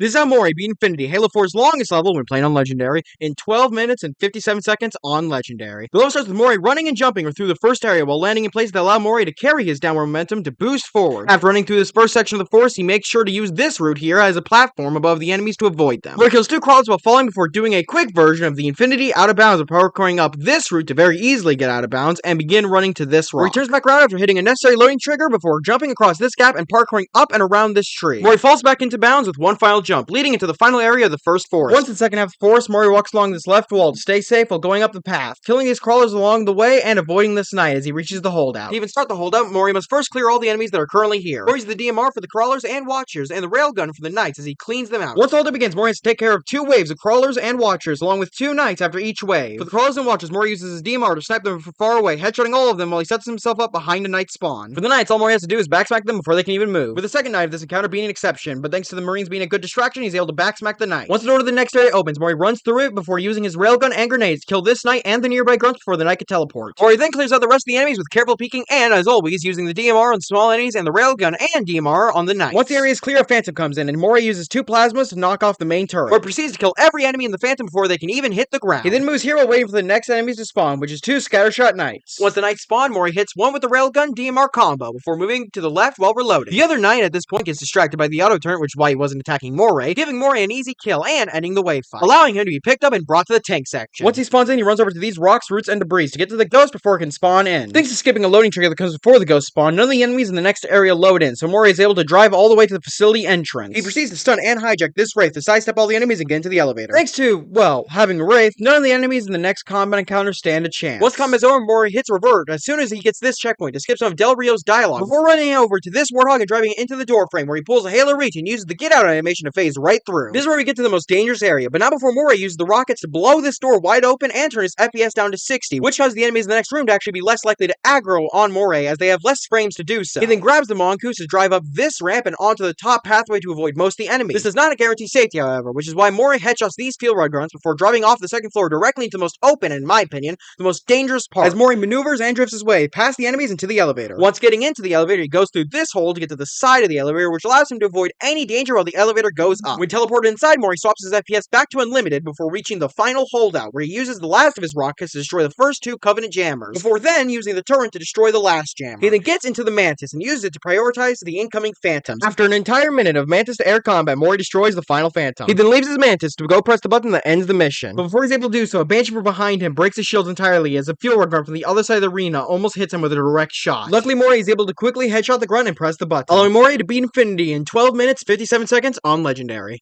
This is how Mourie beat Infinity, Halo 4's longest level when playing on Legendary, in 12 minutes and 57 seconds on Legendary. The level starts with Mourie running and jumping through the first area while landing in places that allow Mourie to carry his downward momentum to boost forward. After running through this first section of the forest, he makes sure to use this route here as a platform above the enemies to avoid them. Mourie kills 2 crawlers while falling before doing a quick version of the Infinity out of bounds, parkouring up this route to very easily get out of bounds and begin running to this rock. He turns back around after hitting a necessary loading trigger before jumping across this gap and parkouring up and around this tree. Mourie falls back into bounds with one final jump, leading into the final area of the first forest. Once in the second half of the forest, Mourie walks along this left wall to stay safe while going up the path, killing these crawlers along the way and avoiding this knight as he reaches the holdout. To even start the holdout, Mourie must first clear all the enemies that are currently here. Mourie uses the DMR for the crawlers and watchers, and the railgun for the knights as he cleans them out. Once the holdout begins, Mourie has to take care of 2 waves of crawlers and watchers, along with 2 knights after each wave. For the crawlers and watchers, Mourie uses his DMR to snipe them from far away, headshotting all of them while he sets himself up behind a knight spawn. For the knights, all Mourie has to do is backsmack them before they can even move, with the second knight of this encounter being an exception, but thanks to the Marines being a good distraction, he's able to backsmack the knight. Once the door to the next area opens, Mourie runs through it before using his railgun and grenades to kill this knight and the nearby grunts before the knight can teleport. Mourie then clears out the rest of the enemies with careful peeking and, as always, using the DMR on small enemies and the railgun and DMR on the knights. Once the area is clear, a Phantom comes in, and Mourie uses 2 plasmas to knock off the main turret. Mourie proceeds to kill every enemy in the Phantom before they can even hit the ground. He then moves here while waiting for the next enemies to spawn, which is 2 scattershot knights. Once the knights spawn, Mourie hits one with the railgun DMR combo before moving to the left while reloading. The other knight at this point gets distracted by the auto turret, which is why he wasn't attacking Mourie, giving Mourie an easy kill and ending the wave fight, allowing him to be picked up and brought to the tank section. Once he spawns in, he runs over to these rocks, roots, and debris to get to the ghost before it can spawn in. Thanks to skipping a loading trigger that comes before the ghost spawn, none of the enemies in the next area load in, so Mourie is able to drive all the way to the facility entrance. He proceeds to stun and hijack this Wraith to sidestep all the enemies and get into the elevator. Thanks to, well, having a Wraith, none of the enemies in the next combat encounter stand a chance. Once combat is over, Mourie hits revert as soon as he gets this checkpoint to skip some of Del Rio's dialogue before running over to this Warthog and driving it into the door frame where he pulls a Halo Reach and uses the get out animation to phase right through. This is where we get to the most dangerous area, but not before Mourie uses the rockets to blow this door wide open and turn his FPS down to 60, which causes the enemies in the next room to actually be less likely to aggro on Mourie as they have less frames to do so. He then grabs the Mongoose to drive up this ramp and onto the top pathway to avoid most of the enemies. This does not guarantee safety, however, which is why Mourie headshots these field rod grunts before driving off the second floor directly into the most open, and in my opinion, the most dangerous part, as Mourie maneuvers and drifts his way past the enemies into the elevator. Once getting into the elevator, he goes through this hole to get to the side of the elevator, which allows him to avoid any danger while the elevator goes up. When teleported inside, Mourie swaps his FPS back to unlimited before reaching the final holdout, where he uses the last of his rockets to destroy the first 2 Covenant jammers, before then using the turret to destroy the last jammer. He then gets into the Mantis and uses it to prioritize the incoming Phantoms. After an entire minute of Mantis to air combat, Mourie destroys the final Phantom. He then leaves his Mantis to go press the button that ends the mission. But before he's able to do so, a Banshee from behind him breaks his shields entirely as a fuel rod grunt from the other side of the arena almost hits him with a direct shot. Luckily, Mourie is able to quickly headshot the grunt and press the button, allowing Mourie to beat Infinity in 12 minutes 57 seconds on Legendary.